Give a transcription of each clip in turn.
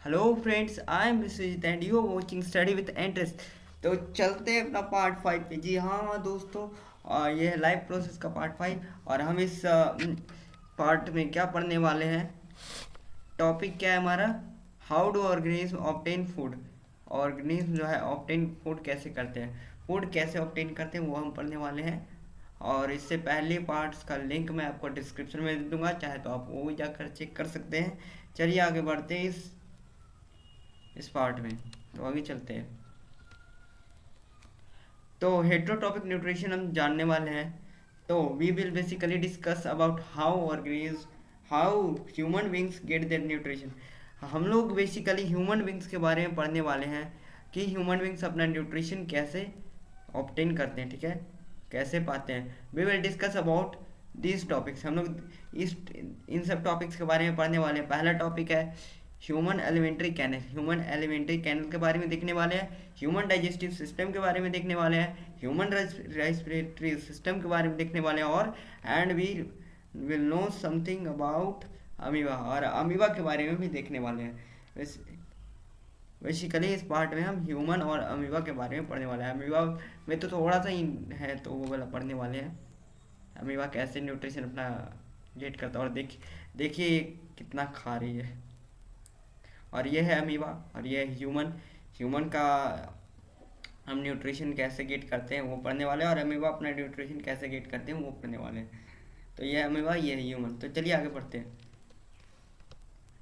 Hello friends, I am Vishwajeet and you are watching study with interest. तो चलते हैं अपना पार्ट 5 पे। जी हाँ दोस्तों, ये है लाइफ प्रोसेस का पार्ट 5। और हम इस पार्ट में क्या पढ़ने वाले हैं? टॉपिक क्या है हमारा? How do organism obtain food. Organism जो है ऑब्टेन फूड कैसे करते हैं, फूड कैसे ऑब्टेन करते हैं, वो हम पढ़ने वाले हैं। और इससे पहले पार्ट्स का लिंक मैं आपको डिस्क्रिप्शन में दे दूंगा, चाहे तो आप वो भी जाकर चेक कर सकते हैं। चलिए आगे बढ़ते हैं इस पार्ट में। तो आगे चलते हैं। तो हेट्रोट्रॉपिक न्यूट्रिशन हम जानने वाले हैं। तो we will basically discuss about how human beings get their nutrition. हम लोग बेसिकली ह्यूमन बींग्स के बारे में पढ़ने वाले हैं कि ह्यूमन बींग्स अपना न्यूट्रिशन कैसे ऑब्टेन करते हैं, ठीक है, कैसे पाते हैं। We will discuss about this topics. हम लोग इस इन सब टॉपिक्स के बारे में पढ़ने वाले हैं। पहला टॉपिक है human alimentary canal. Human alimentary canal के बारे में देखने वाले हैं। ह्यूमन डाइजेस्टिव सिस्टम के बारे में देखने वाले हैं। ह्यूमन रेस्पिरेटरी सिस्टम के बारे में देखने वाले हैं। और and we will know something about amoeba, और अमीबा के बारे में भी देखने वाले हैं। बेसिकली इस पार्ट में हम ह्यूमन और अमीबा के बारे में पढ़ने वाले हैं। अमीबा में तो थोड़ा सा ही है, तो वो वाला पढ़ने वाले हैं। अमीबा कैसे न्यूट्रिशन अपना गेट करता है। और देखिए कितना खा रही है। और ये है अमीबा और ये है ह्यूमन। ह्यूमन का हम न्यूट्रिशन कैसे गेट करते हैं वो पढ़ने वाले हैं, और अमीबा अपना न्यूट्रिशन कैसे गेट करते हैं वो पढ़ने वाले हैं। तो ये है अमीबा, ये है ह्यूमन। तो चलिए आगे बढ़ते हैं।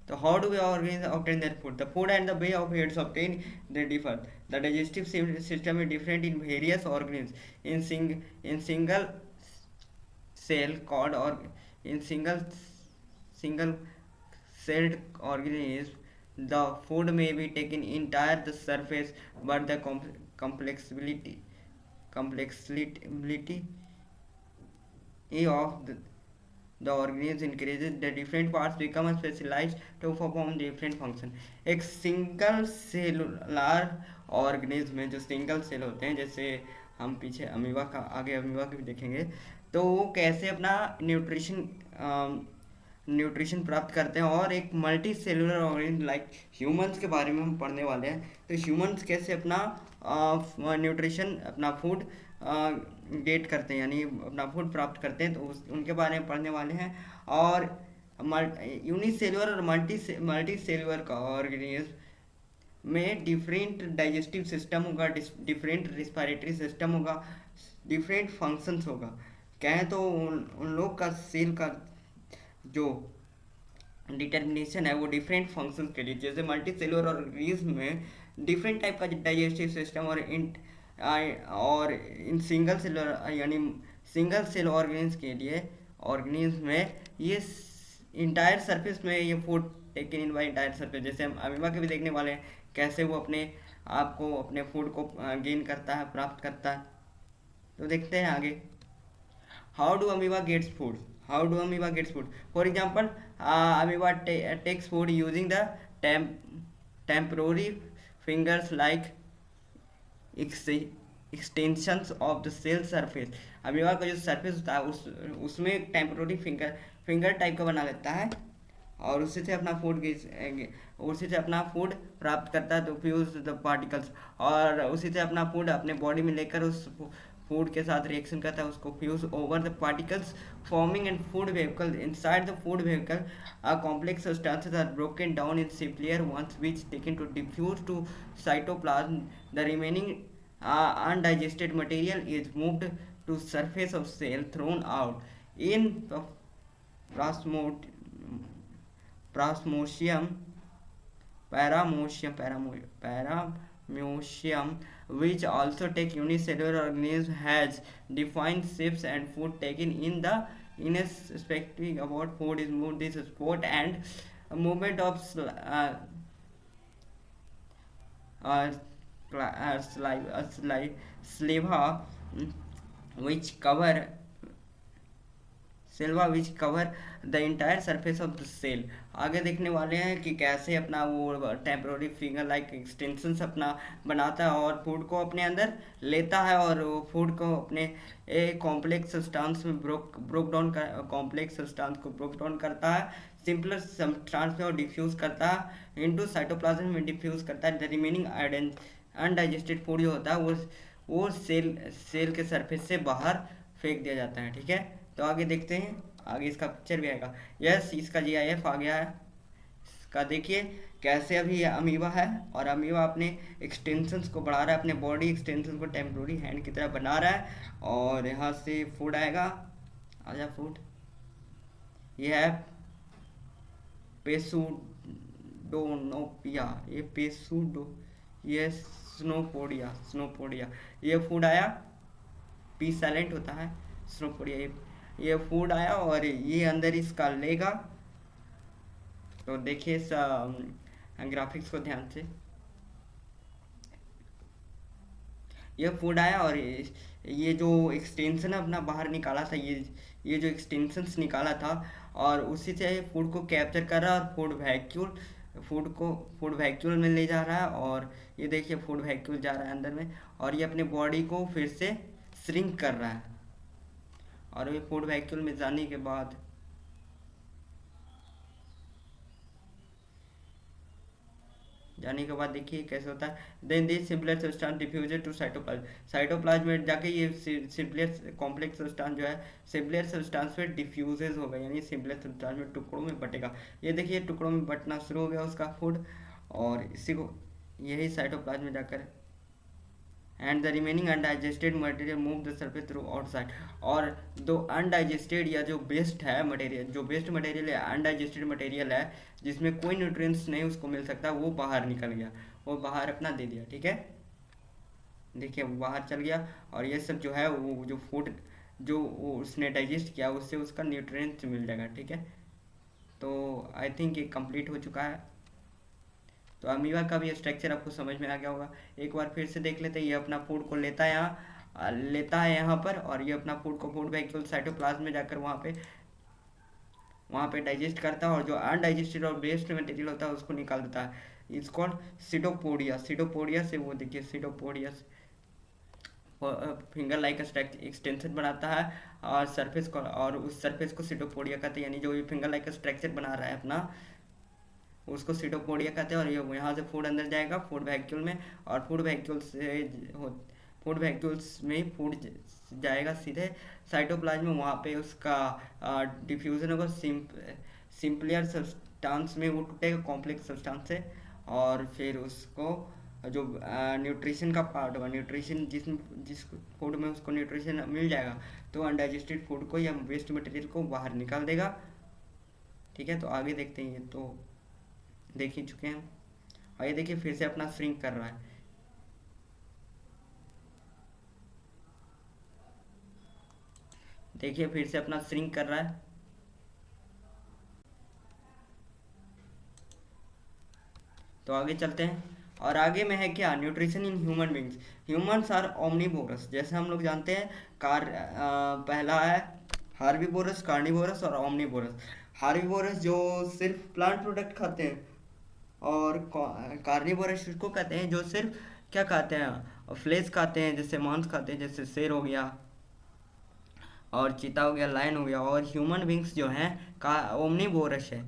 तो how do we obtain that food? The food and the way of its obtained they differ. The digestive system is different in various organisms. In single cell called or in single celled organism, the food may be taken entire the surface, but the complexity of the organism increases, the different parts become specialized to perform different function. एक single cellular organism में जो single cell होते हैं, जैसे हम पीछे amoeba का आगे अमीबा के भी देखेंगे, तो वो कैसे अपना न्यूट्रिशन प्राप्त करते हैं। और एक multi cellular organism like humans के बारे में हम पढ़ने वाले हैं। तो ह्यूमंस कैसे अपना न्यूट्रिशन अपना फूड गेट करते हैं, यानी अपना फूड प्राप्त करते हैं, तो उनके बारे में पढ़ने वाले हैं। और यूनिसेलुलर और मल्टी सेलुलर का ऑर्गेनिज्म में डिफरेंट डाइजेस्टिव सिस्टम होगा, डिफरेंट रिस्पायरेटरी सिस्टम होगा, डिफरेंट फंक्शंस होगा। कहें तो उन लोग का सेल का जो डिटर्मिनेशन है वो डिफरेंट फंक्शंस के लिए, जैसे मल्टी सेलुलर ऑर्गेनिज्म में डिफरेंट टाइप का डाइजेस्टिव सिस्टम, और इन सिंगल सेलुलर यानी सिंगल सेल ऑर्गेनिज्म के लिए ऑर्गेनिज्म में ये इंटायर सरफेस में ये food taken in by entire surface. जैसे हम अमीबा के भी देखने वाले हैं कैसे वो अपने आप को अपने फूड को गेन करता है, प्राप्त करता है। तो देखते हैं आगे। How do amoeba gets food? How do amoeba gets food? For example, amoeba takes food using the temporary fingers like extensions of the cell surface. Amoeba का जो सरफेस होता है उसमें एक टेम्पोररी फिंगर टाइप का बना लेता है, और उसी से अपना फूड प्राप्त करता है। तो फ्यूज द पार्टिकल्स, और उसी से अपना फूड अपने बॉडी में लेकर उस फूड के साथ रिएक्शन करता है, उसको fuse over the particles forming and food vehicle. Inside the food vehicle a complex substances are broken down in simpler ones which taken to diffuse to cytoplasm. The remaining undigested material is moved to surface of cell, thrown out in plasmodium paramecium, which also take unicellular organism has defined shapes and food taken in a spectrum about food is moved this sport and movement of uh, saliva which cover saliva which cover the entire surface of the cell. आगे देखने वाले हैं कि कैसे अपना वो temporary finger like extension अपना बनाता है और फूड को अपने अंदर लेता है, और वो फूड को अपने कॉम्प्लेक्स सब्सटेंस में ब्रोक डाउन कर कॉम्प्लेक्स सब्सटेंस को ब्रोक डाउन करता है सिंपलर सब्सटेंस में और डिफ्यूज करता है इनटू साइटोप्लाज्म में, डिफ्यूज करता है द रिमेनिंग अनडाइजेस्टेड फूड जो होता है वो सेल के सरफेस से बाहर फेंक दिया जाता है। ठीक है, तो आगे देखते हैं, आगे इसका पिक्चर भी आएगा। यस, इसका जीआईएफ आ गया है। इसका देखिए कैसे अभी ये अमीबा है और अमीबा अपने एक्सटेंशंस को बढ़ा रहा है, अपने बॉडी एक्सटेंशन को टेम्पोररी हैंड की तरह बना रहा है। और यहाँ से फूड आएगा, आजा फूड, ये है पेसुडोनोपिया, ये स्नोपोडिया, ये फूड आया, पी साइलेंट होता है, स्नोपोडिया, ये फूड आया और ये अंदर इसका लेगा। तो देखिए इस ग्राफिक्स को ध्यान से, ये फूड आया और ये जो एक्सटेंशन अपना बाहर निकाला था, ये जो एक्सटेंशंस निकाला था और उसी से फूड को कैप्चर कर रहा है और फूड वैक्यूल में ले जा रहा है। और ये देखिए फूड वैक्यूल जा रहा है अंदर में और ये अपने बॉडी को फिर से श्रिंक कर रहा है। और ये फूड वैक्यूल में जाने के बाद देखिए कैसे होता है। Then this simpler substance diffused to cytoplasm में जाके ये सिंपलेर कॉम्प्लेक्स सब्सटेंस जो है सिंपलेर सब्सटेंस में डिफ्यूजेज होगा, यानी सिंपलेर सब्सटेंस में टुकड़ों में बटेगा। ये देखिए टुकड़ों में बटना शुरू हो गया उसका फूड और इसी को यही साइटोप्लाज्म में जाकर and the remaining undigested material move the surface through outside. और दो अनडाइजेस्टेड या जो वेस्ट है मटेरियल, जो वेस्ट मटेरियल है, अनडाइजेस्टेड मटेरियल है जिसमें कोई न्यूट्रिएंट्स नहीं उसको मिल सकता, वो बाहर निकल गया, वो बाहर अपना दे दिया। ठीक है, देखिए वो बाहर चल गया और ये सब जो है वो जो फूड जो वो उसने डाइजेस्ट किया उससे उसका न्यूट्रिएंट्स मिल जाएगा। ठीक है, तो आई थिंक ये कंप्लीट हो चुका है। तो अमीबा का भी स्ट्रक्चर आपको समझ में आ गया होगा। एक बार फिर से देख लेते हैं, ये अपना फूड को लेता है यहाँ पर और ये अपना फूड को फूड वैक्यूल साइटोप्लाज्म में जाकर वहाँ पे डाइजेस्ट करता है और जो अनडाइजेस्टेड और वेस्ट मटेरियल होता है उसको निकाल देता है। इट्स कॉल्ड सीडोपोडिया से वो देखिए सीडोपोडिया फिंगर लाइक एक्सटेंशन बनाता है और सरफेस को, और उस सरफेस को सीडोपोडिया कहते हैं, यानी जो ये फिंगर लाइक स्ट्रक्चर बना रहा है अपना उसको सीटोपोडिया कहते हैं। और ये यहाँ से फूड अंदर जाएगा फूड वैक्यूल में और फूड वैक्यूल्स में फूड जाएगा सीधे साइटोप्लाज्म में, वहाँ पे उसका डिफ्यूजन होगा सिंपलियर सब्सटेंस में, वो टूटेगा कॉम्प्लेक्स सब्सटेंस से और फिर उसको जो न्यूट्रिशन का पार्ट होगा, न्यूट्रिशन जिस फूड में उसको न्यूट्रिशन मिल जाएगा तो अनडाइजेस्टेड फूड को या वेस्ट मटेरियल को बाहर निकाल देगा। ठीक है, तो आगे देखते हैं, ये तो देख ही चुके हैं और ये देखिए फिर से अपना श्रिंक कर रहा है। देखिए फिर से अपना श्रिंक कर रहा है। तो आगे चलते हैं और आगे में है क्या, nutrition in human beings. Humans are omnivorous, जैसे हम लोग जानते हैं पहला है हार्बीवोरस, कार्निवोरस और ओमनीवोरस। हार्बीवोरस जो सिर्फ प्लांट प्रोडक्ट खाते हैं और कार्निवोरस उसको कहते हैं जो सिर्फ क्या खाते हैं, फ्लेश खाते हैं, जैसे मांस खाते हैं, जैसे शेर हो गया और चीता हो गया, लायन हो गया। और ह्यूमन बींग्स जो हैं का ओमनीवोरस है,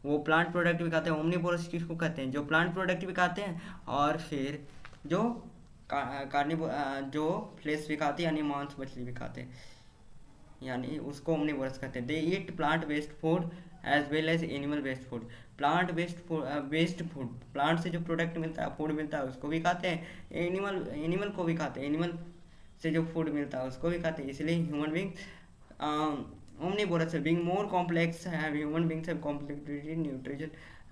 वो प्लांट प्रोडक्ट भी खाते हैं। ओमनीवोरस किसको कहते हैं, जो प्लांट प्रोडक्ट भी खाते हैं और फिर जो जो फ्लेश भी खाते हैं, यानी मांस मछली भी खाते हैं, यानी उसको ओमनीवोरस कहते हैं। They eat plant based food as well as animal based food. Plant based food, plant से जो प्रोडक्ट मिलता है, फूड मिलता है, उसको भी खाते हैं। एनिमल को भी खाते हैं, एनिमल से जो फूड मिलता है उसको भी खाते हैं। इसलिए ह्यूमन बींग omnivorous है। being more complex have human beings have complementary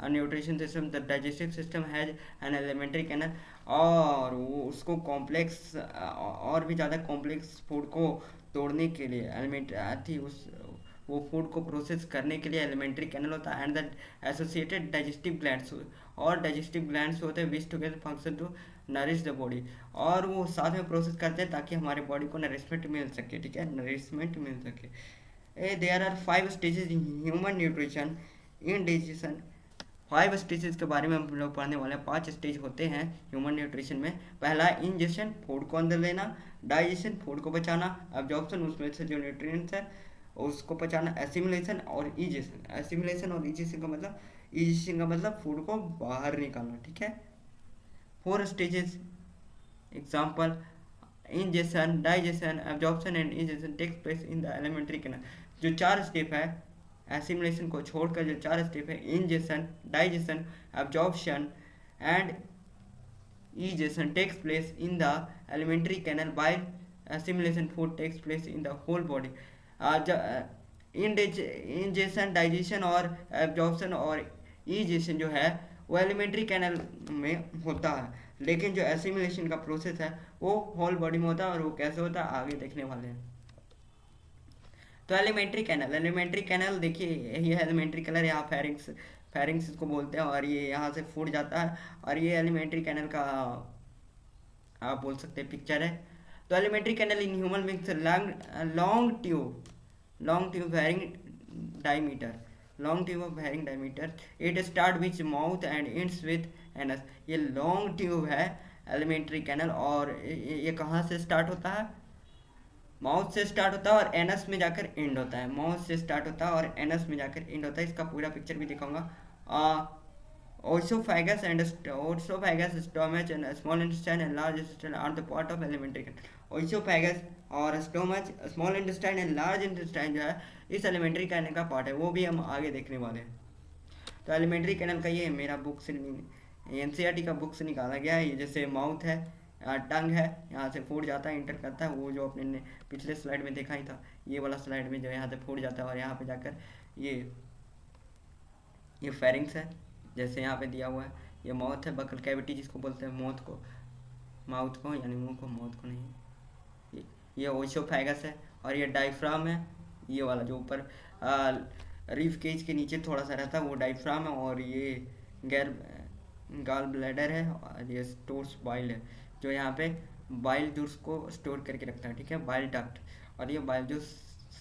nutrition system, the digestive system has an alimentary canal। और वो उसको कॉम्प्लेक्स और भी ज़्यादा कॉम्प्लेक्स फूड को तोड़ने के लिए एलिमेंट्री वो फूड को प्रोसेस करने के लिए एलिमेंट्री कैनल होता है and the associated digestive glands, और डाइजेस्टिव ग्लैंड्स होते हैं which together function to nourish the body, और वो साथ में प्रोसेस करते हैं ताकि हमारे बॉडी को नरिशमेंट मिल सके। ठीक है, नरिशमेंट मिल सके। There are 5 stages in human nutrition in digestion. 5 stages के बारे में हम लोग पढ़ने वाले हैं। 5 स्टेज होते हैं ह्यूमन न्यूट्रिशन में। पहला है इंजेक्शन, फूड को अंदर लेना। डाइजेशन, फूड को बचाना। एब्जॉर्प्शन, उसमें से जो न्यूट्रिएंट्स है उसको पचाना। एसिमिलेशन और इजेशन, एसिमिलेशन और इजेशन का मतलब फूड को बाहर निकालना, ठीक है। 4 stages example, ingestion, digestion, absorption and ingestion takes place in the alimentary canal। जो 4 स्टेप है एसिमिलेशन को छोड़कर, जो 4 स्टेप है, ingestion, digestion, absorption and egestion takes place in the alimentary canal, while assimilation food takes place in the whole body। Ingestion, digestion और absorption और egestion जो है वो एलिमेंट्री कैनल में होता है, लेकिन जो एसिमिलेशन का प्रोसेस है वो होल बॉडी में होता है। और वो कैसे होता है आगे देखने वाले हैं। तो एलिमेंट्री कैनल, एलिमेंट्री कैनल देखिए ये एलिमेंट्री कैनल, यहाँ फेरिंग्स, फेरिंग्स इसको बोलते हैं, और ये यहाँ से फूड जाता है, और ये एलिमेंट्री कैनल का आप बोल सकते हैं पिक्चर है। तो alimentary canal in human beings, long tube varying diameter, long tube of varying diameter, it start which mouth and ends with anus. ये लॉन्ग ट्यूब है एलिमेंट्री कैनल, और ये कहाँ से स्टार्ट होता है, माउथ से स्टार्ट होता है और एनस में जाकर एंड होता है। माउथ से स्टार्ट होता है और एनस में जाकर एंड होता है। इसका पूरा पिक्चर भी दिखाऊंगा। Oesophagus and oesophagus, stomach and small intestine and large intestine are the part of alimentary canal. Oesophagus और stomach, small intestine and large intestine जो है इस एलिमेंट्री कैनल का पार्ट है, वो भी हम आगे देखने वाले हैं। तो एलिमेंट्री कैनल का ये मेरा बुक से, एनसीईआरटी का बुक से निकाला गया है। ये जैसे माउथ है, टंग है, यहाँ से फूड जाता है, इंटर करता है, वो जो अपने ने पिछले स्लाइड में देखा ही था, ये वाला स्लाइड में जो यहाँ से फूड जाता है, और यहाँ पे जाकर ये फेरिंग्स है जैसे यहाँ पे दिया हुआ है। ये माउथ है, बकल कैविटी जिसको बोलते हैं माउथ को यानी मुंह को, माउथ को नहीं। ये ओसोफेगस है, और ये डायफ्राम है, ये वाला जो ऊपर रीफ केज के नीचे थोड़ा सा रहता है वो डायफ्राम है। और ये गाल ब्लैडर है, और ये स्टोर्स बाइल है जो यहाँ पे बाइल जूस को स्टोर करके रखता है, ठीक है, बाइल डक्ट। और ये बाइल जूस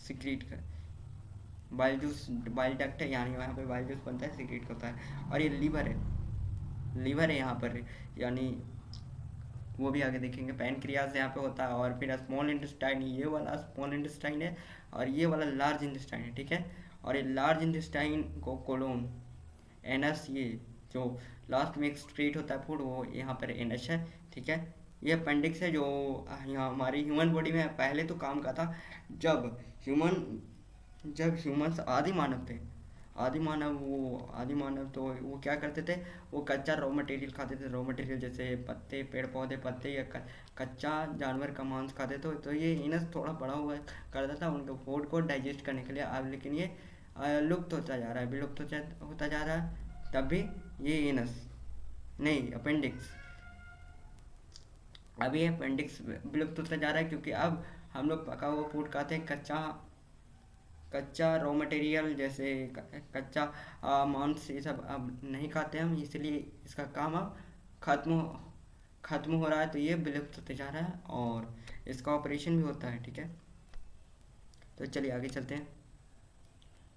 सिक्रीट कर, बाइल डक्ट है, यानी यहाँ पे बाइल जूस बनता है, सिक्रीट होता है। और ये लीवर है यहाँ पर, यानी वो भी आगे देखेंगे। पैनक्रियाज यहाँ पे होता है, और फिर स्मॉल इंटेस्टाइन, ये वाला स्मॉल इंटेस्टाइन है, और ये वाला लार्ज इंटेस्टाइन है, ठीक है। और ये लार्ज इंटेस्टाइन को कोलोन, एनस, ये जो लास्ट में एक्सक्रीट होता है फूड, वो यहाँ पर एनस है, ठीक है। ये अपेंडिक्स है जो यहाँ हमारी ह्यूमन बॉडी में पहले तो काम का था, जब ह्यूमंस आदि मानव थे, आदि मानव तो वो क्या करते थे, वो कच्चा रॉ मटेरियल खाते थे। रॉ मटेरियल जैसे पत्ते, पेड़ पौधे पत्ते, या कच्चा जानवर का मांस खाते थे। तो ये इनस थोड़ा बड़ा हुआ करता था उनके फूड को डाइजेस्ट करने के लिए। अब लेकिन ये लुप्त होता जा रहा है, विलुप्त होता जा रहा है। तब भी ये इनस नहीं, अपेंडिक्स, अब ये अपेंडिक्स विलुप्त होता जा रहा है, क्योंकि अब हम लोग पका हुआ फूड खाते हैं, कच्चा रॉ मटेरियल जैसे कच्चा मांस, ये सब अब नहीं खाते हम, इसलिए इसका काम अब खत्म हो रहा है। तो ये विलुप्त होते जा रहा है, और इसका ऑपरेशन भी होता है, ठीक है। तो चलिए आगे चलते हैं।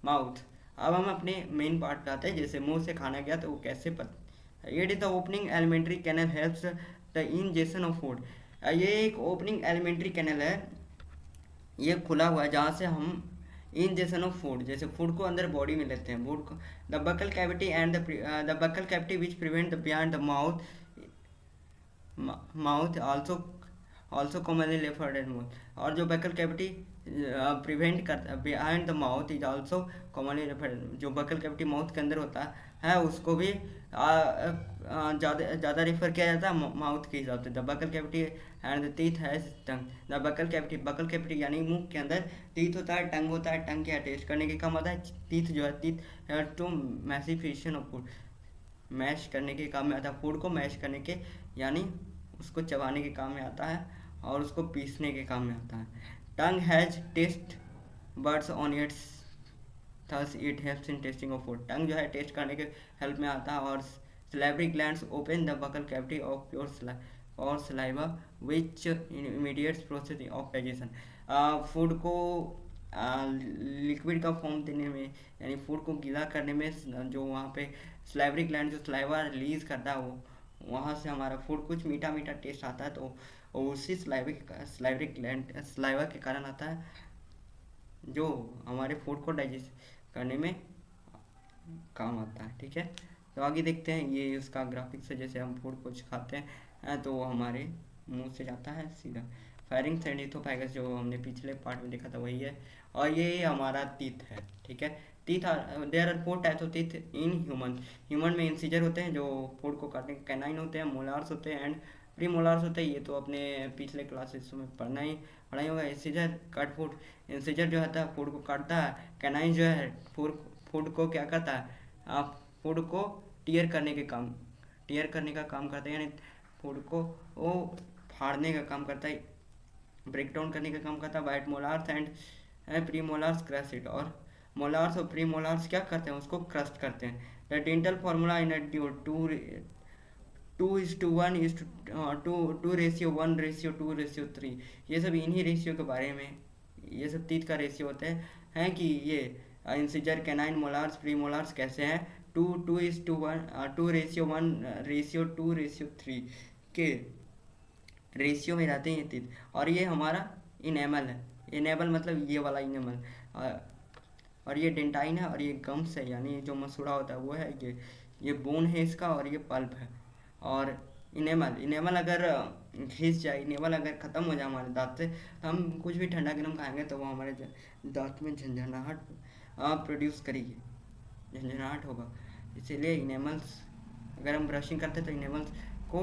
माउथ, अब हम अपने मेन पार्ट पे आते हैं। जैसे मुंह से खाना गया तो वो कैसे it is the opening alimentary canal helps the ingestion of food. ये एक ओपनिंग एलिमेंट्री कैनल है, ये खुला हुआ है जहाँ से हम इंजेशन ऑफ फूड, जैसे फूड को अंदर बॉडी में लेते हैं, फूड को, the buccal cavity and the buccal cavity which prevent the beyond the mouth also commonly referred as mouth. और जो बकल कैविटी प्रिवेंट करता behind the mouth is also commonly referred, जो बकल कैविटी माउथ के अंदर होता है उसको भी ज़्यादा रेफर किया जाता है माउथ के हिसाब से। The buccal cavity and the teeth has tongue, the buccal cavity यानी मुंह के अंदर टीथ होता है, टंग होता है। टंग क्या टेस्ट करने के काम आता है, टीथ जो है, teeth to mastication of food, mash करने के काम में आता है, फूड को मैश करने के यानी उसको चबाने के काम में आता है, और उसको पीसने के काम में आता है। Tongue has taste buds on its, thus it helps in tasting of food. Tongue जो है टेस्ट करने के हेल्प में आता है। और salivary glands open the buccal cavity of pour और saliva which initiates process of digestion. Food को लिक्विड का फॉर्म देने में, यानी फूड को गीला करने में, जो वहाँ पे सलाइवरी ग्लैंड जो सलाइवा रिलीज करता है, वो वहाँ से हमारा फूड कुछ मीठा मीठा टेस्ट आता है, तो उसी सलाइवा के कारण आता है। जो हमारे फूड को डाइजेस्ट करने में काम आता है। ठीक है, तो आगे देखते हैं, ये उसका ग्राफिक्स है। जैसे हम फूड कुछ खाते हैं तो वो हमारे मुंह से जाता है सीधा। फेरिंग्स एंड इथोफेगस जो हमने पिछले पार्ट में देखा था वही है। और ये हमारा टीथ है। ठीक है, teeth are there are 4 types of teeth in human. Human में इंसिजर होते हैं जो फूड को काटने के, कैनाइन होते हैं, मोलार्स होते हैं एंड प्री मोलार्स होते हैं। ये तो अपने पिछले क्लासेस में पढ़ा ही होगा। इंसिजर कट फूड, इंसिजर जो होता है फूड को काटता है। कैनाइन जो है फूड फूड को क्या करता है, आप फूड को टीयर करने के काम, टीयर करने का काम करता है, यानी फूड को वो फाड़ने का काम करता है, ब्रेक डाउन करने का काम करता है। White molars and pre molars crush it, और मोलार्स और प्री मोलार्स क्या करते हैं, उसको क्रस्ट करते हैं। The dental formula in two 2:1 two ratio 1:2:3, ये सब इन्हीं रेशियो के बारे में, ये सब तीत का रेशियो होते हैं कि ये incisor, canine, molars, pre molars कैसे हैं 2:1 2:1:2:3 के रेशियो में रहते हैं ये तीत। और ये हमारा इनेमल है। इनेमल मतलब ये वाला इनेमल। और ये डेंटाइन है, और ये गम्स है, यानी जो मसूड़ा होता है वो है। ये बोन है इसका, और ये पल्प है। और इनेमल, इनेमल अगर घिस जाए, इनेमल अगर ख़त्म हो जाए हमारे दांत से, हम कुछ भी ठंडा गर्म खाएंगे तो वो हमारे दांत में झंझनाहट प्रोड्यूस करेगी, झंझनाहट होगा। इसीलिए इनेमल्स, अगर हम ब्रशिंग करते हैं तो इनेमल्स को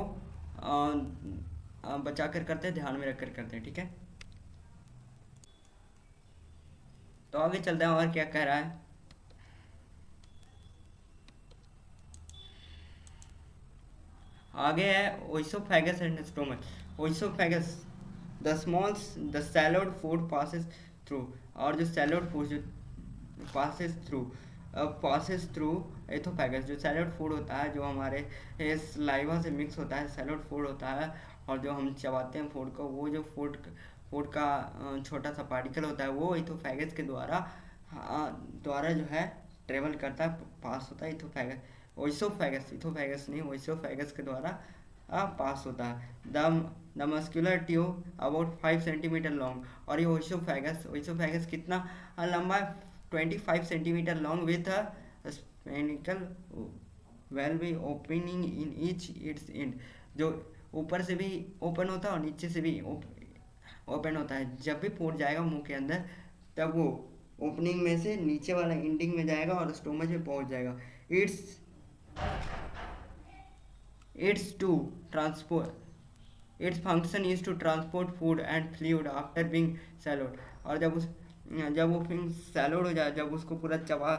बचा कर करते हैं, ध्यान में रख कर करते हैं। ठीक है, तो आगे चलते हैं और क्या कह रहा है। आगे है oesophagus and stomach. Oesophagus, the small the swallowed food passes through, और जो सैलोड फूड जो पासिस थ्रू एथोफेगस, जो सैलोड फूड होता है, जो हमारे लाइवा से मिक्स होता है, सैलोड फूड होता है। और जो हम चबाते हैं फूड को, वो जो फूड का छोटा सा पार्टिकल होता है, वो इथोफेगस के द्वारा जो है ट्रेवल करता है, पास होता है। इथोफेगस, ओइसोफेगस, इथोफेगस नहीं, ओइसोफेगस के द्वारा पास होता है। The muscular tube about 5 centimetre long, और ये ओइसोफेगस कितना लंबा है, 25 centimetre long with sphincter well opening in each its end, जो ऊपर से भी ओपन होता है और नीचे से भी ओपन होता है। जब भी फूड जाएगा मुंह के अंदर, तब वो ओपनिंग में से नीचे वाला एंडिंग में जाएगा और स्टोमच में पहुंच जाएगा। Its its to transport its function is to transport food and fluid after being swallowed. और जब वो फिर सैलोड हो जाए, जब उसको पूरा चबा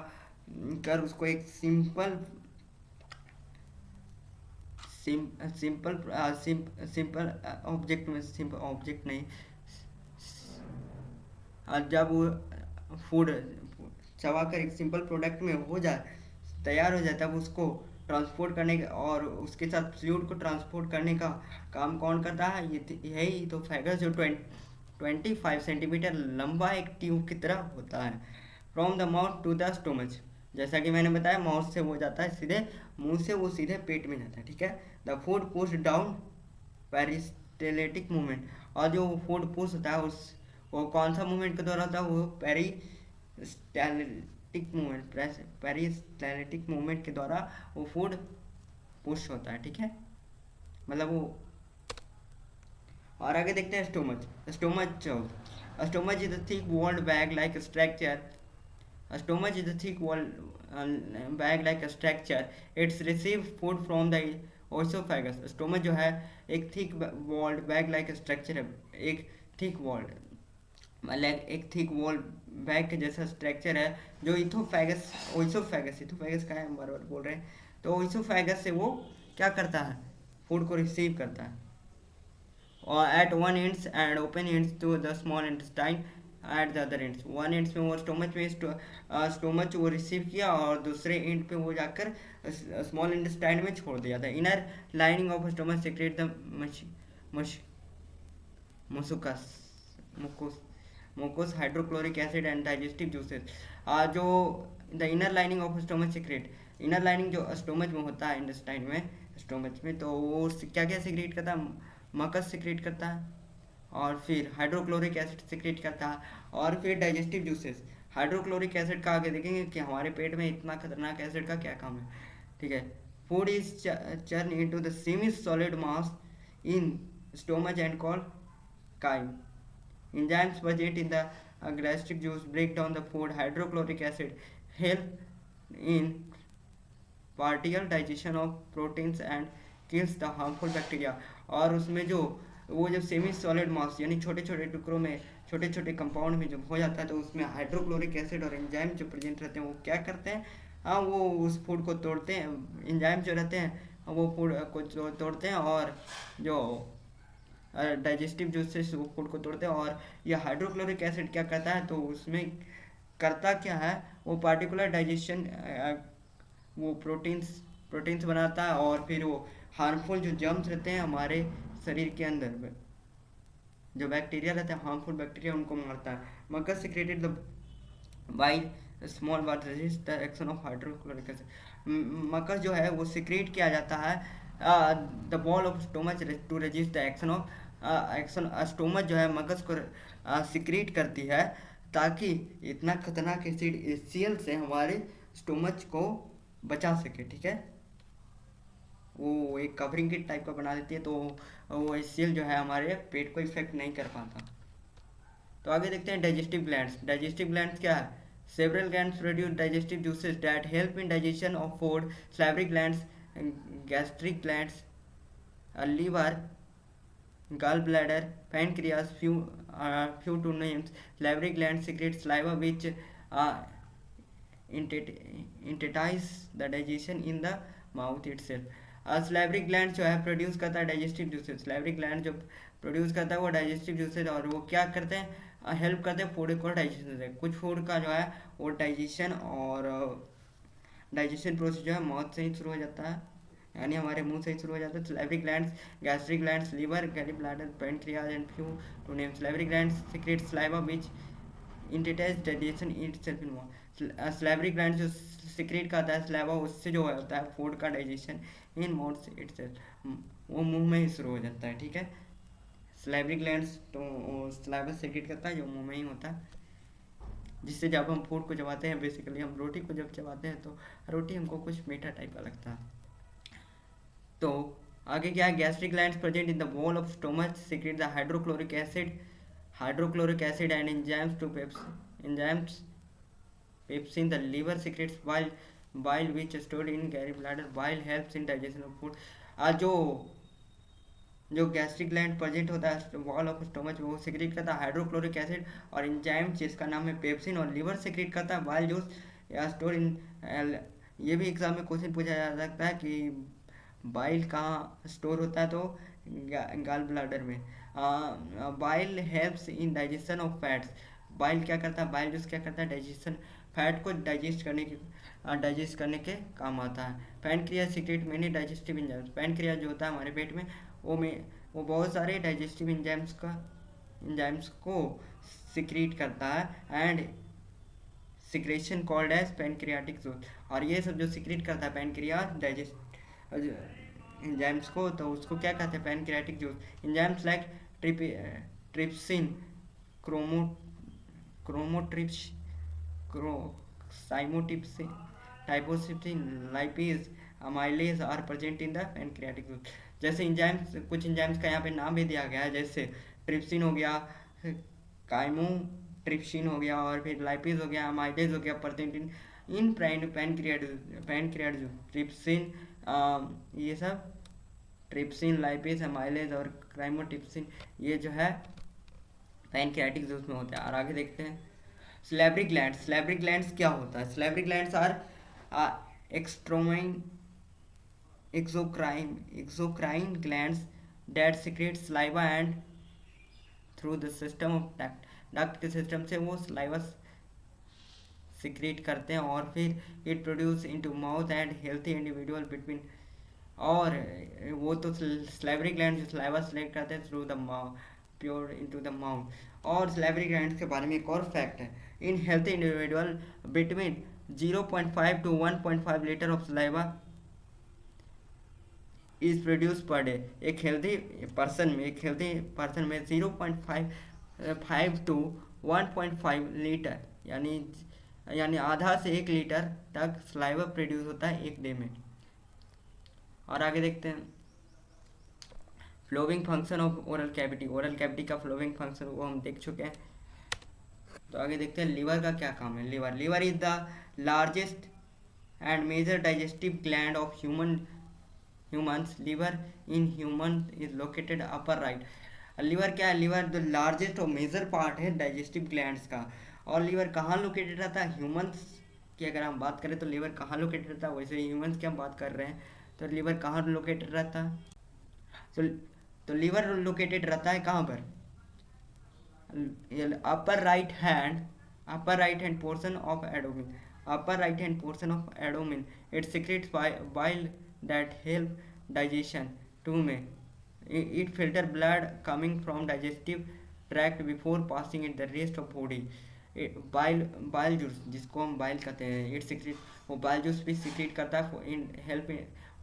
कर उसको एक सिंपल ऑब्जेक्ट में, सिंपल ऑब्जेक्ट नहीं, जब वो फूड चबा कर एक सिंपल प्रोडक्ट में हो जाए, तैयार हो जाए, तब उसको ट्रांसपोर्ट करने का और उसके साथ फ्लूइड को ट्रांसपोर्ट करने का काम कौन करता है, यही तो फेगस, जो 25 सेंटीमीटर लंबा एक ट्यूब की तरह होता है। From the mouth to the stomach, जैसा कि मैंने बताया, माउथ से वो जाता है सीधे मुंह से, वो सीधे पेट में जाता है। ठीक है, the food push down peristaltic movement, और जो फूड पुश होता है वो कौन सा मूवमेंट के द्वारा होता है, वो पेरिस्टेलेटिक मूवमेंट के द्वारा वो फूड पुश होता है। ठीक है, मतलब वो। और आगे देखते हैं stomach. Stomach is the thick walled bag like structure. Stomach is the thick walled bag like structure, it's receive food from the oesophagus. Stomach जो है एक thick walled bag like structure है, एक थिक वॉल्ड, मतलब एक thick wall bag के जैसा structure है, जो इथोफेगस का है, हम बार बार बोल रहे हैं। तो इथोफेगस से वो क्या करता है, फूड को रिसीव करता है। और at one ends and open ends to the small intestine at the other ends. One ends में वो स्टोमच वो रिसीव किया, और दूसरे एंड पे वो जाकर स्मॉल इंटेस्टाइन में छोड़ दिया था। Inner lining of stomach secrete the mucus hydrochloric acid and digestive juices. जो the inner lining of stomach secrete, inner lining जो स्टोमच में होता है, इंटेस्टाइन में, स्टोमच में, तो वो क्या क्या सीक्रेट करता है, मकस सीक्रेट करता है, और फिर हाइड्रोक्लोरिक एसिड सिक्रेट करता है, और फिर डाइजेस्टिव जूसेस। हाइड्रोक्लोरिक एसिड का आगे देखेंगे कि हमारे पेट में इतना खतरनाक एसिड का क्या काम है, ठीक है। Food is churn into the semi solid mass in stomach and called crime. Enzymes present in the gastric juice break down the food. Hydrochloric acid help in partial digestion of proteins and kills the harmful bacteria। और उसमें जो वो जब semi solid मास यानी छोटे छोटे टुकड़ों में, छोटे छोटे कंपाउंड में जब हो जाता है, तो उसमें हाइड्रोक्लोरिक एसिड और एंजाइम जो प्रेजेंट रहते हैं वो क्या करते हैं, हाँ वो उस फूड को तोड़ते हैं। एंजाइम जो रहते हैं वो फूड को तोड़ते हैं, और जो डाइजेस्टिव जूसेस वो फूड को तोड़ते हैं। और ये हाइड्रोक्लोरिक एसिड क्या करता है, तो उसमें करता क्या है, वो पार्टिकुलर डाइजेशन वो प्रोटीन्स प्रोटीन्स बनाता है, और फिर वो हार्मफुल जो जर्म्स रहते हैं हमारे शरीर के अंदर में, जो बैक्टीरिया रहते हैं हार्मफुल बैक्टीरिया, उनको मारता है। Mucus secreted the by small what resist the action of hydrochloric acid. Mucus जो है वो सिक्रेट किया जाता है the wall of stomach to resist the action of action. Stomach जो है मगज को सिक्रेट करती है ताकि इतना खतरनाक एसिड HCl से हमारे स्टोमच को बचा सके, ठीक है। वो एक कवरिंग किट टाइप का बना देती है, तो वो HCl जो है हमारे पेट को इफेक्ट नहीं कर पाता। तो आगे देखते हैं डाइजेस्टिव ग्लैंड्स। डाइजेस्टिव ग्लैंड्स क्या है? Several glands produce digestive juices that help in digestion of food. Salivary glands, gastric glands, liver, gallbladder, pancreas, few to names. Salivary gland secretes saliva which uh, entities the digestion in the mouth itself. Salivary gland जो है produce करता है digestive juices. Salivary gland जो produce करता है वो digestive juices, और वो क्या करते हैं, हेल्प करते हैं फूड को डाइजेशन से। कुछ फूड का जो है वो डाइजेशन और डाइजेशन प्रोसेस जो है माउथ से ही शुरू हो जाता है, यानी हमारे मुंह से ही शुरू हो जाता है। Salivary glands, gastric glands, liver, gall bladder, pancreas and few to name. Salivary glands secrete saliva which initiates digestion itself in mouth. Salivary gland जो सीक्रेट करता है सलाइवा, उससे जो होता है फूड का डाइजेशन इन माउथ इटसेल्फ, वो मुंह में ही शुरू हो जाता है, ठीक है। सलेवरी ग्लैंड्स तो सलाइवा सीक्रेट करता है जो मुंह में ही होता है, जिससे जब हम फूड को चबाते हैं, बेसिकली हम रोटी को जब चबाते हैं तो रोटी हमको कुछ मीठा टाइप का लगता है। तो आगे क्या है, gastric glands present in the wall of stomach secrete the hydrochloric acid and enzymes two enzymes pepsin. The liver secretes bile which stored in gallbladder. Bile helps in digestion of food। जो जो gastric gland present होता है wall of stomach, वो secrete करता है hydrochloric acid और enzyme जिसका नाम है पेप्सिन। और लिवर सिक्रेट करता है बाइल जूस या स्टोर इन। ये भी एग्जाम में क्वेश्चन पूछा जा सकता है कि बाइल कहाँ स्टोर होता है, तो गाल ब्लैडर में। Bile helps in digestion of fats. Bile क्या करता है, बाइल जूस क्या करता है, डाइजेशन फैट को डाइजेस्ट करने के काम आता है। Pancreas secret many digestive enzymes. Pancreas जो होता है हमारे पेट में, वो बहुत सारे डाइजेस्टिव एंजाइम्स को सिक्रेट करता है and secretion called as pancreatic juice. और ये सब जो सिक्रेट करता है पैनक्रियाज डाइजेस्ट एंजाइम्स को, तो उसको क्या कहते हैं, pancreatic juice. Enzymes like trypsin, chymotrypsin, chymotrypsin, टाइपोसिप्सिन, lipase, amylase are present in the pancreatic juice. जैसे एंजाइम्स, कुछ एंजाइम्स का यहाँ पे नाम भी दिया गया है, जैसे ट्रिप्सिन हो गया, काइमोट्रिप्सिन हो गया, और फिर लाइपेज हो गया, अमाइलेज हो गया, present in pancreatic juice. Trypsin, ये सब ट्रिप्सिन, लाइपेज, अमाइलेज और क्राइमोटिप्सिन ये जो है पैनक्रियाटिक जूस में होते हैं। और आगे देखते हैं सलेवरी ग्लैंड्स। सलेवरी ग्लैंड्स क्या होता है? Salivary glands are exocrine glands that secrete saliva and through the system of duct के सिस्टम से वो सलाइवा सिक्रेट करते हैं, और फिर it produce into mouth and healthy individual between. और वो तो सलेवरी ग्लैंड जो सलाइवा सिलेक्ट करते हैं through the pure into the mouth. और सलेवरी ग्लैंड के बारे में एक और फैक्ट है, in healthy individual between 0.5 to 1.5 litre of saliva is produce per day. एक हेल्दी पर्सन में 0.5 टू 1.5 लीटर, यानी आधा से 1 लीटर तक सलाइवा प्रोड्यूस होता है एक डे में। और आगे देखते हैं following function of oral cavity का फ्लोविंग फंक्शन वो हम देख चुके हैं। तो आगे देखते हैं लिवर का क्या काम है। Liver is the largest and major digestive gland of humans. Liver in human is located upper right. Liver क्या है? लिवर द लार्जेस्ट और मेजर पार्ट है डाइजेस्टिव ग्लैंड्स का। और लिवर कहाँ लोकेटेड रहता है? ह्यूमंस की अगर हम बात करें तो लिवर कहाँ लोकेटेड रहता है, वैसे ह्यूमंस की हम बात कर रहे हैं तो लिवर कहाँ लोकेटेड रहता है? तो लिवर लोकेटेड रहता है कहाँ पर? Upper right hand portion of abdomen. It secretes bile that help digestion. 2 में it filter blood coming from digestive tract before passing it the rest of body. Bile juice जिसको हम बाइल कहते हैं, it secrete, वो bile juice भी secrete करता है इन help,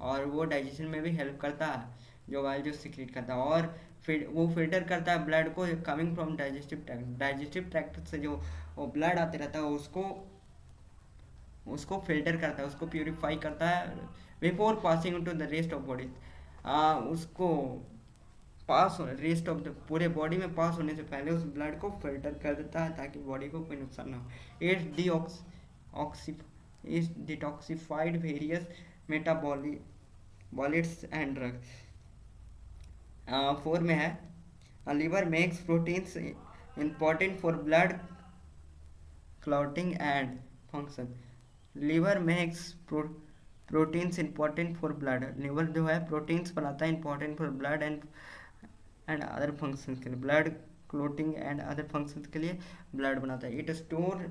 और वो डाइजेशन में भी हेल्प करता है जो बाइल जूस सिक्रेट करता है। और फिर वो फिल्टर करता है ब्लड को कमिंग फ्रॉम डाइजेस्टिव ट्रैक्ट से जो वो ब्लड आते रहता है उसको फिल्टर करता है, उसको प्यूरिफाई करता है before passing to the rest of body. उसको पास हो रेस्ट ऑफ द पूरे बॉडी में पास होने से पहले उस ब्लड को फिल्टर कर देता है ताकि बॉडी को कोई नुकसान ना हो। It's detoxified various metabolites and drugs. 4 में है liver makes proteins important for blood clotting and function. Liver makes proteins important for blood. Liver जो है प्रोटीन्स बनाता है important for blood and other function के लिए, blood clotting and other function के लिए ब्लड बनाता है। It store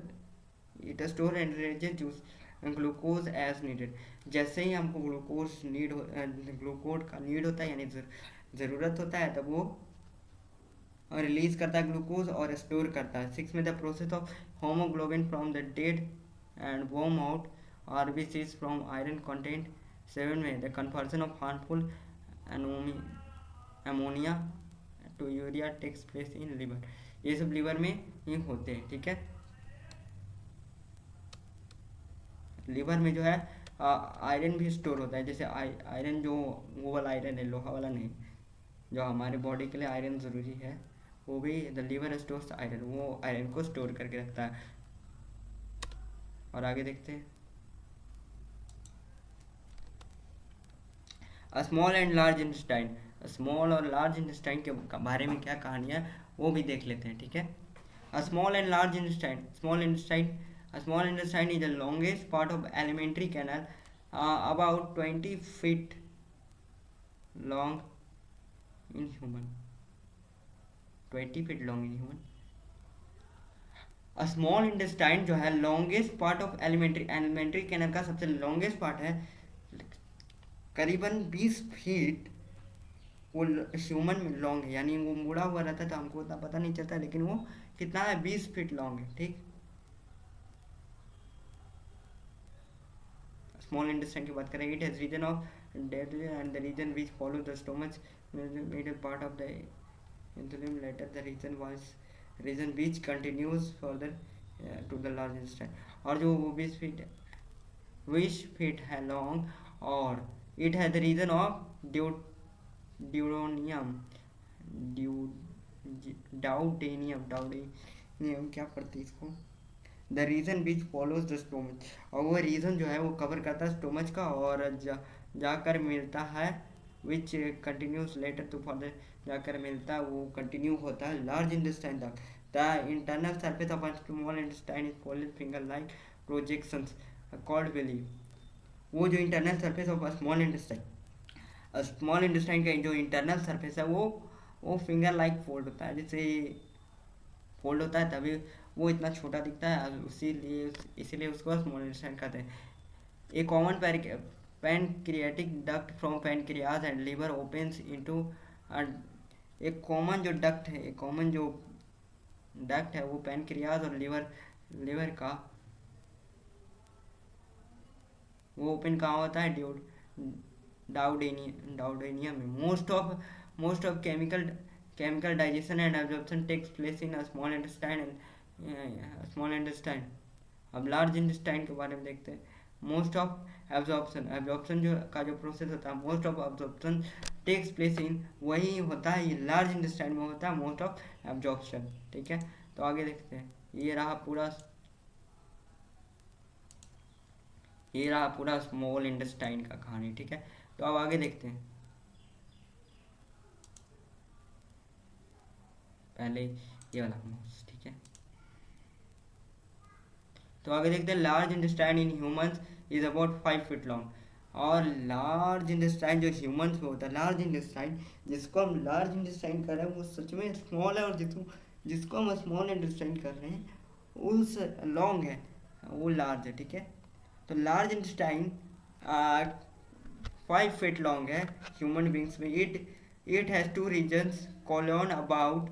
and releases juice glucose as needed. जैसे ही हमको ग्लूकोज का नीड होता है यानी ज़रूरत होता है तब वो रिलीज करता है ग्लूकोज और स्टोर करता है। 6 में the process of haemoglobin from the dead and worn out RBCs from iron content. 7 में the conversion of harmful ammonia to urea takes place in liver. ये सब लिवर में ही होते हैं, ठीक है। लिवर में जो है आयरन भी स्टोर होता है, जैसे आयरन जो वो वाला आयरन है, लोहा वाला नहीं, जो हमारे बॉडी के लिए आयरन ज़रूरी है वो भी द लिवर स्टोर्स आयरन, वो आयरन को स्टोर करके रखता है। और आगे देखते हैं small and large intestine. Small और लार्ज इंटेस्टाइन के बारे में क्या कहानी है वो भी देख लेते हैं, ठीक है। Small and large intestine. Small intestine is the longest part of alimentary canal, about 20 feet long in human. 20 feet long in human. Small intestine जो है longest part of alimentary canal का सबसे लॉन्गेस्ट पार्ट है, करीबन 20 feet वो human में long है, यानी वो मुड़ा हुआ रहता है तो हमको उतना पता नहीं चलता, लेकिन वो कितना है 20 फीट लॉन्ग है, ठीक। स्मॉल इंटेस्टाइन की बात करें, it has region of dead and the region which follow the stomach middle part of the insulin later the region which continues further to the large intestine. और जो 20 feet है long, और it has the region of duodenum क्या पढ़ती है इसको, the region which follows the stomach. और वो रीजन जो है वो कवर करता है स्टोमच का और जाकर मिलता है which continues later to further, जाकर मिलता है वो कंटिन्यू होता है लार्ज इंटेस्टाइन तक। The internal surface of small intestine is called finger like projections called villi. वो जो internal surface of small intestine का जो इंटरनल सरफेस है वो फिंगर लाइक फोल्ड होता है, जैसे फोल्ड होता है तभी वो इतना छोटा दिखता है, इसीलिए उसको स्मॉल इंटेस्टाइन कहते हैं। A common pancreatic duct from pancreas and liver opens into एक कॉमन जो डक्ट है वो पैनक्रियाज और लिवर का वो ओपन कहाँ होता है, डाउडेनियम में most of chemical digestion and absorption takes place in a small intestine. अब लार्ज इंटेस्टाइन के बारे में देखते हैं. मोस्ट ऑफ एब्जॉर्प्शन जो का जो प्रोसेस होता है, most of absorption takes place in, वही होता है, ये लार्ज इंटेस्टाइन में होता है मोस्ट ऑफ एब्जॉर्प्शन. ठीक है, तो आगे देखते हैं. ये रहा पूरा स्मॉल इंटेस्टाइन का कहानी. ठीक है, तो अब आगे देखते हैं. पहले ये वाला मोस्ट. ठीक है, तो आगे देखते हैं. Large intestine in humans is about 5 feet long. और लार्ज इंटेस्टाइन जो ह्यूमंस में होता है, लार्ज इंटेस्टाइन जिसको हम लार्ज इंटेस्टाइन कर रहे हैं वो सच में स्मॉल है, और जिसको हम स्मॉल इंटेस्टाइन कर रहे हैं उस लॉन्ग है, वो लार्ज है. ठीक है, तो लार्ज इंटेस्टाइन 5 फीट लॉन्ग है ह्यूमन बींग्स में. It has 2 regions, colon about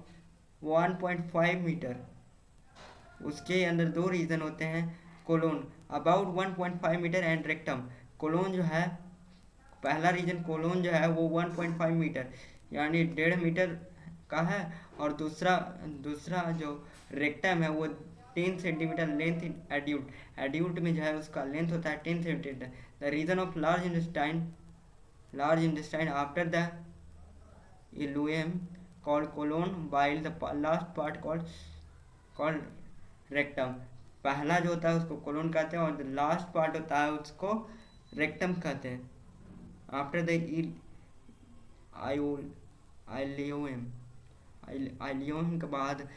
1.5 metre. उसके अंदर 2 रीजन होते हैं, colon about 1.5 metre and rectum. Colon जो है, पहला रीजन कोलोन जो है वो 1.5 मीटर यानी 1.5 मीटर का है, और दूसरा जो रेक्टम है वो 10 सेंटीमीटर लेंथ. एड्यूल्ट में जो है उसका लेंथ होता है 10 centimetre. The region of large intestine after the ileum called colon, while the last part called rectum. पहला जो होता है उसको कोलोन कहते हैं, और लास्ट पार्ट होता है उसको रेक्टम कहते हैं. आफ्टर द आइलियम के बाद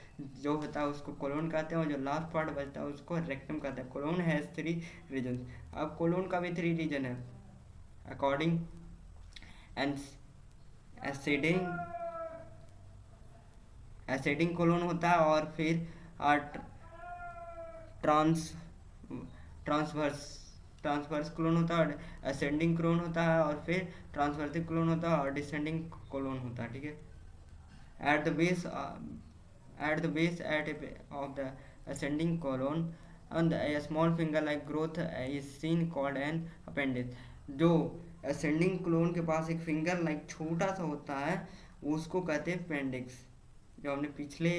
जो होता है उसको कोलोन कहते हैं, और जो लास्ट पार्ट बचता है उसको रेक्टम कहते हैं. Colon has 3 region. अब कोलोन का भी 3 रीजन है अकॉर्डिंग एंड एसिडिंग कोलोन होता है, और फिर ट्रांसवर्स कोलोन होता है, और असेंडिंग कोलोन होता है, और फिर ट्रांसवर्सिव कोलोन होता है, और डिसेंडिंग कोलोन होता है. ठीक है, at the base of the ascending colon and a small finger like growth is seen called an appendix. जो ascending colon के पास एक फिंगर लाइक छोटा सा होता है उसको कहते हैं अपेंडिक्स. जो हमने पिछले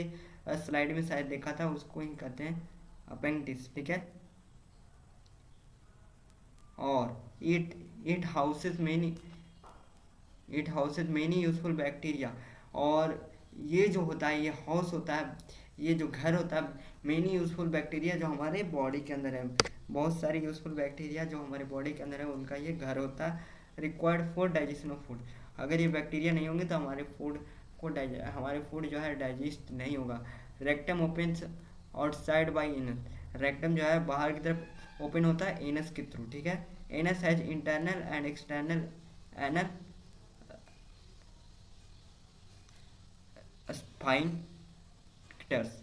स्लाइड में शायद देखा था उसको ही कहते हैं अपेंडिक्स. ठीक है, और it houses many useful bacteria. और ये जो होता है, ये हाउस होता है, ये जो घर होता है, मेनी यूजफुल बैक्टीरिया जो हमारे बॉडी के अंदर है, बहुत सारे यूजफुल बैक्टीरिया जो हमारे बॉडी के अंदर है उनका ये घर होता है. Required for digestion of food. अगर ये बैक्टीरिया नहीं होंगे तो हमारे फूड जो है डाइजेस्ट नहीं होगा. Rectum opens outside by anus. Rectum जो है बाहर की तरफ ओपन होता है एनस के थ्रू. ठीक है, anus has internal and external anal spine cutters.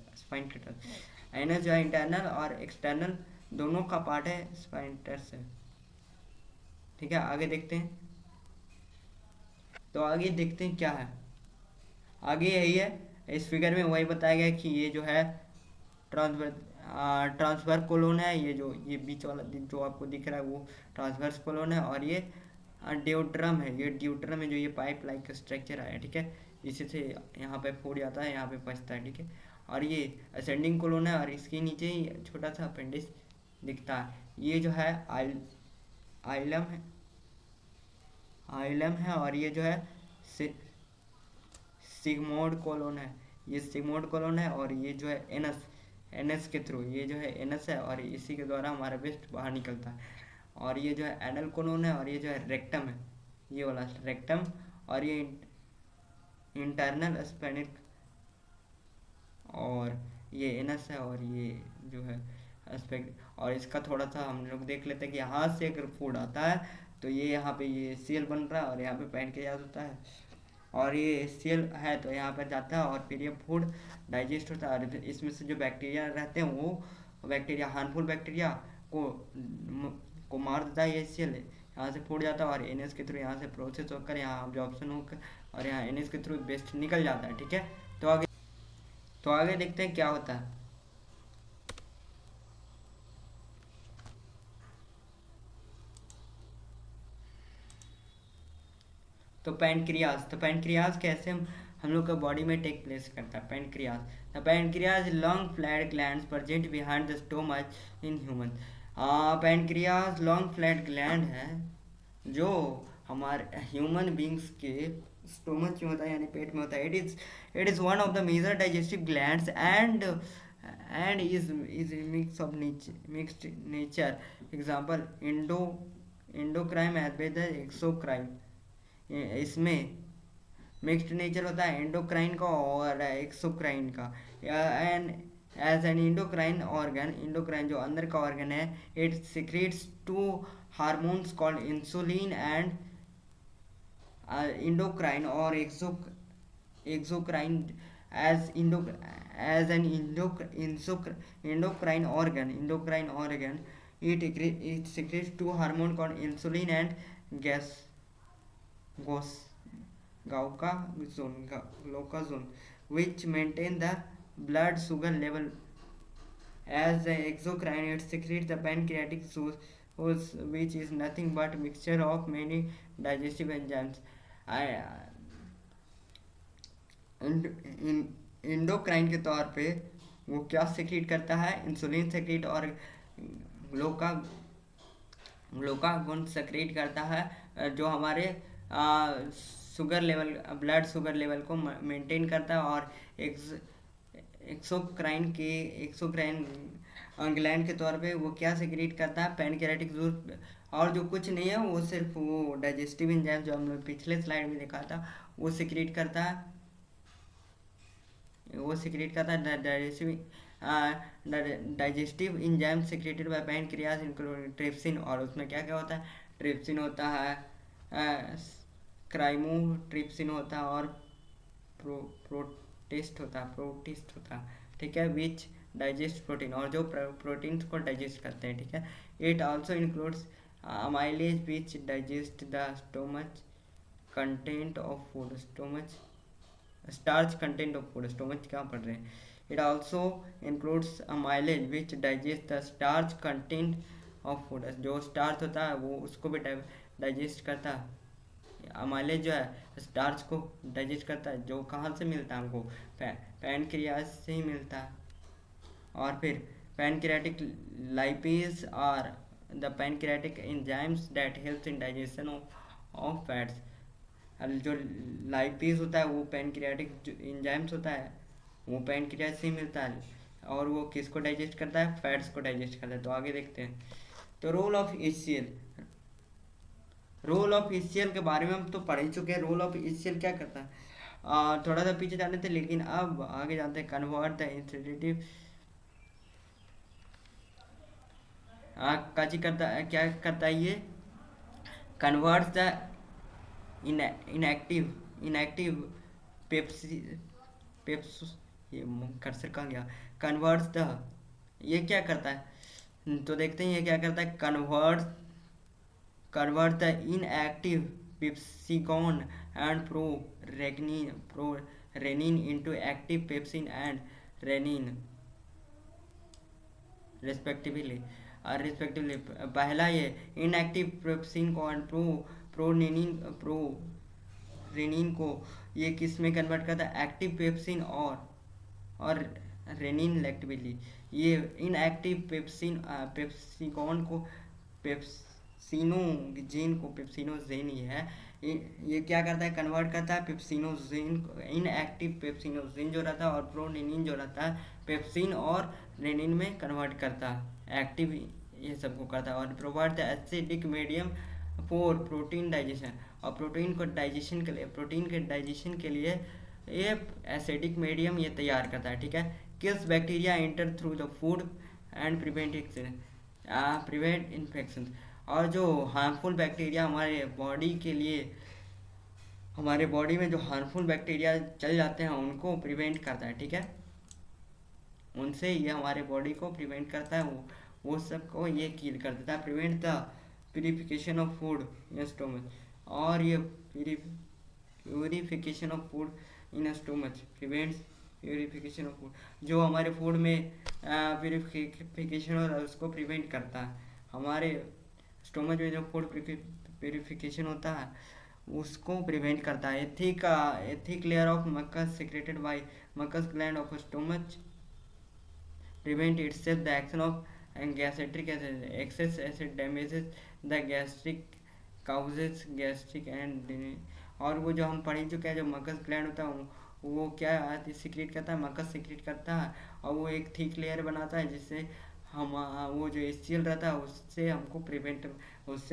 Anus जो है इंटरनल और एक्सटर्नल दोनों का पार्ट है, स्पाइंटर्स है. ठीक है, आगे देखते हैं. तो आगे देखते हैं क्या है. आगे यही है, इस फिगर में वही बताया गया कि ये जो है ट्रांसफर कोलोन है. ये बीच वाला जो आपको दिख रहा है वो ट्रांसवर्स कोलोन है, और ये ड्यूट्रम है. ये ड्यूट्रम में जो ये पाइप लाइक स्ट्रक्चर आया. ठीक है, इसी से यहाँ पे फूड जाता है, यहाँ पे पचता है. ठीक है, और ये असेंडिंग कोलोन है, और इसके नीचे ही छोटा सा अपेंडिक्स दिखता है. ये जो है आइलम है, और ये जो है सिग्मोइड कोलोन है. ये सिग्मोइड कोलोन है, और ये जो है एनस के थ्रू, ये जो है एनस है, और इसी के द्वारा हमारा वेस्ट बाहर निकलता है. और ये जो है एनल कोलोन है, और ये जो है रेक्टम है, ये वाला रेक्टम, और ये इंटरनल स्पेनिक, और ये एनस है, और ये जो है एस्पेक्ट. और इसका थोड़ा सा हम लोग देख लेते हैं कि यहाँ से अगर फूड आता है तो ये यहाँ पे ये सेल बन रहा है, और यहाँ पे पैनक्रियाज होता है, और ये सेल है तो यहाँ पर जाता है, और फिर ये फूड डाइजेस्ट होता है. और इसमें से जो बैक्टीरिया रहते हैं वो बैक्टीरिया हार्मफुल बैक्टीरिया को मार देता है. ये सेल यहाँ से फूड जाता है, और एनएस के थ्रू यहाँ से प्रोसेस होकर यहाँ ऑब्जॉर्प्शन होकर, और यहाँ एनएस के थ्रू वेस्ट निकल जाता है. ठीक है, तो आगे देखते हैं क्या होता है. तो पैनक्रियाज कैसे हम लोग का बॉडी में टेक प्लेस करता है pancreas. The pancreas long flat gland present behind the stomach in human. Pancreas long flat gland है जो हमारे ह्यूमन बींग्स के स्टोमच में होता है, यानी पेट में होता है। It is one of the major digestive glands and is mix of mixed nature. Example endocrine as well as exocrine. इसमें मिक्स्ड नेचर होता है एंडोक्राइन का और एक्सोक्राइन का। एंड एज एन इंडोक्राइन जो अंदर का ऑर्गन है, it secretes two hormones called insulin and endocrine or exocrine as an endocrine organ. It secretes two hormone called insulin and gos glucagon, which maintain the blood sugar level. As the exocrine, it secretes the pancreatic juice, which is nothing but mixture of many digestive enzymes. Endocrine के तौर पे वो क्या secrete करता है, insulin secrete और glucagon secrete करता है, जो हमारे sugar level blood sugar level को मेंटेन करता है। और एक्सोक्राइन ग्लैंड के तौर पे वो क्या सिक्रीट करता है, पैनक्रियाटिक जूस। और जो कुछ नहीं है वो सिर्फ वो डाइजेस्टिव एंजाइम जो हमने पिछले स्लाइड में देखा था वो सिक्रीट करता है। Digestive enzyme secreted by pancreas including trypsin. और उसमें क्या क्या होता है, ट्रिप्सिन होता है, क्राइमोट्रिप्सिन होता है और प्रोटिस्ट होता है, ठीक है, विच डाइजेस्ट प्रोटीन, और जो प्रोटीन्स को डाइजेस्ट करते हैं, ठीक है। It also includes amylase which digest the stomach content of food, starch content of food, stomach क्या पढ़ रहे हैं। it also includes amylase which digest the starch content of food, जो स्टार्च होता है वो उसको भी डाइजेस्ट करता है। अमाइलेज जो है स्टार्च को डाइजेस्ट करता है, जो कहाँ से मिलता है हमको, पैनक्रियाज से ही मिलता है। और फिर pancreatic lipase are the pancreatic enzymes that helps in digestion of fats। जो लाइपेज होता है वो पैनक्रियाटिक जो एंजाइम्स होता है वो पैनक्रियाज से ही मिलता है, और वो किसको डाइजेस्ट करता है, फैट्स को डाइजेस्ट करता है। तो आगे देखते हैं। तो रोल ऑफ एचसीएल के बारे में हम तो पढ़ ही चुके हैं। रोल ऑफ एचसीएल क्या करता है, थोड़ा सा पीछे जाने थे, लेकिन अब आगे जानते हैं। कन्वर्ट द इंस्टीट्यूटिव क्या करता है ये, कन्वर्ट्स द इनएक्टिव पेप्स ये कर्सर कहाँ गया, कन्वर्ट्स द, ये क्या करता है, तो देखते हैं ये क्या करता है, convert the inactive pepsinogen and rennin into active pepsin and rennin respectively. पहला ये इनएक्टिव पेप्सिन को प्रोरेनिन को ये किस में कन्वर्ट करता है, एक्टिव पेप्सिन और रेनिन इलेक्टिवली। ये इनएक्टिव पेप्सिकॉन को पेप्सिनोजेन ही है, ये क्या करता है, कन्वर्ट करता है पेप्सिनोजेन, इनएक्टिव पेप्सिनोजेन जो रहता है, और प्रोरेनिन जो रहता है पेप्सिन और रेनिन में कन्वर्ट करता है, एक्टिव ये सबको करता है। और provide the acidic medium for protein digestion, और प्रोटीन के डाइजेशन के लिए ये एसिडिक मीडियम ये तैयार करता है, ठीक है। Kills bacteria enter through the food and prevent infection. और जो हार्मफुल बैक्टीरिया हमारे बॉडी में जो हार्मफुल बैक्टीरिया चल जाते हैं उनको प्रिवेंट करता है, ठीक है, उनसे ये हमारे बॉडी को प्रिवेंट करता है, वो सबको ये किल कर देता है। Prevent the purification of food in stomach, और ये purification of food in stomach prevents purification of food, जो हमारे फूड में प्यूरिफिकेशन और उसको प्रिवेंट करता है। हमारे स्टोमच में जो फूड प्यूरिफिकेशन होता है उसको प्रिवेंट करता है। A thick layer of mucus secreted by mucus gland of stomach prevent itself the action of gastric acid. Excess acid damages the gastric causes gastric and और वो जो हम पढ़ चुके हैं जो मकस ग्लैंड होता है वो क्या सिक्रेट करता है, मकस सिक्रेट करता है और वो एक थिक लेयर बनाता है जिससे हम वो जो एचसीएल रहता है उससे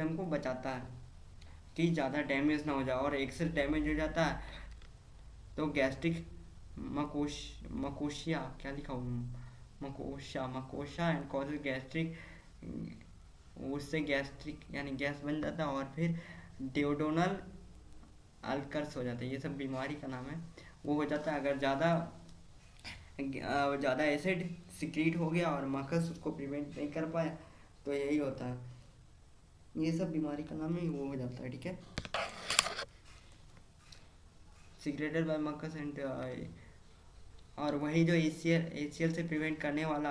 हमको बचाता है कि ज़्यादा डैमेज ना हो जाए। और एक्सेस डैमेज हो जाता है तो गैस्ट्रिक मकोशिया क्या लिखा हुआ मकोशा एंड कॉजेज गैस्ट्रिक, उससे गैस्ट्रिक यानी गैस बन जाता है और फिर डिओडोनल अल्कर्स हो जाता है। ये सब बीमारी का नाम है, वो हो जाता है अगर ज़्यादा एसिड सिक्रीट हो गया और मकस उसको प्रिवेंट नहीं कर पाया तो यही होता है। ये सब बीमारी का नाम है, वो हो जाता है। ठीक है, सिक्रेटेड बाय मकस एंड और वही जो एसीएल से प्रिवेंट करने वाला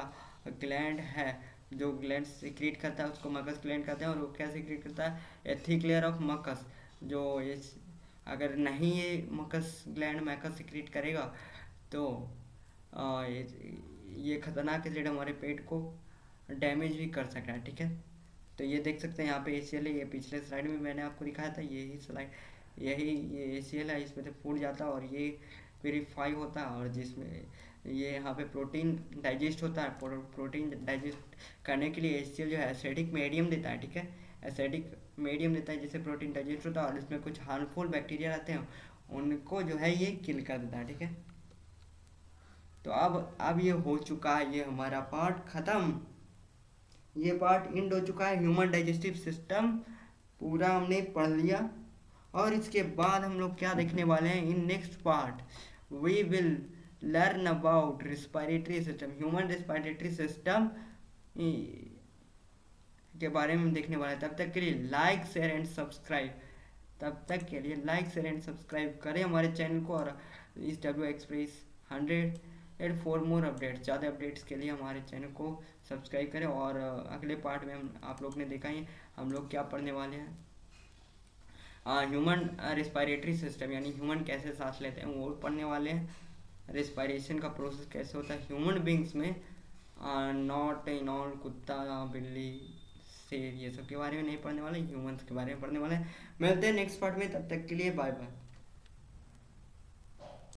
ग्लैंड है, जो ग्लैंड सिक्रीट करता है उसको मकस ग्लैंड कहते हैं। और वो क्या सिक्रीट करता है, एथिक लेयर ऑफ मकस। जो अगर नहीं ये मकस ग्लैंड मकस सिक्रीट करेगा तो ये खतरनाक एसिड हमारे पेट को डैमेज भी कर सकता है। ठीक है, तो ये देख सकते हैं यहाँ पे एसीएल है, ये पिछले स्लाइड में मैंने आपको दिखाया था, ये एसीएल है, इसमें से फूट जाता है और ये प्योरीफाई होता है और जिसमें ये यहाँ पे प्रोटीन डाइजेस्ट होता है। प्रोटीन डाइजेस्ट करने के लिए एचसीएल जो है एसिडिक मीडियम देता है। ठीक है, एसिडिक मीडियम देता है जिससे प्रोटीन डाइजेस्ट होता है और इसमें कुछ हार्मफुल बैक्टीरिया रहते हैं उनको जो है ये किल कर देता है। ठीक है, तो अब ये हो चुका है, ये हमारा पार्ट खत्म, ये पार्ट एंड हो चुका है। ह्यूमन डाइजेस्टिव सिस्टम पूरा हमने पढ़ लिया और इसके बाद हम लोग क्या देखने वाले हैं, in next part we will learn about respiratory system, human respiratory system के बारे में देखने वाले हैं। तब तक के लिए लाइक शेयर एंड सब्सक्राइब करें हमारे चैनल को और इस W express 100 for more updates, ज़्यादा अपडेट्स के लिए हमारे चैनल को सब्सक्राइब करें। और अगले पार्ट में आप लोग ने देखा ही हम लोग क्या पढ़ने वाले हैं, ह्यूमन रेस्पिरेटरी सिस्टम यानी ह्यूमन कैसे सांस लेते हैं वो पढ़ने वाले हैं। रेस्पिरेशन का प्रोसेस कैसे होता है ह्यूमन बींग्स में, नॉट इन ऑल कुत्ता बिल्ली शेर ये सब के बारे में नहीं पढ़ने वाले, ह्यूमंस के बारे में पढ़ने वाले हैं। मिलते हैं नेक्स्ट पार्ट में, तब तक के लिए बाय बाय।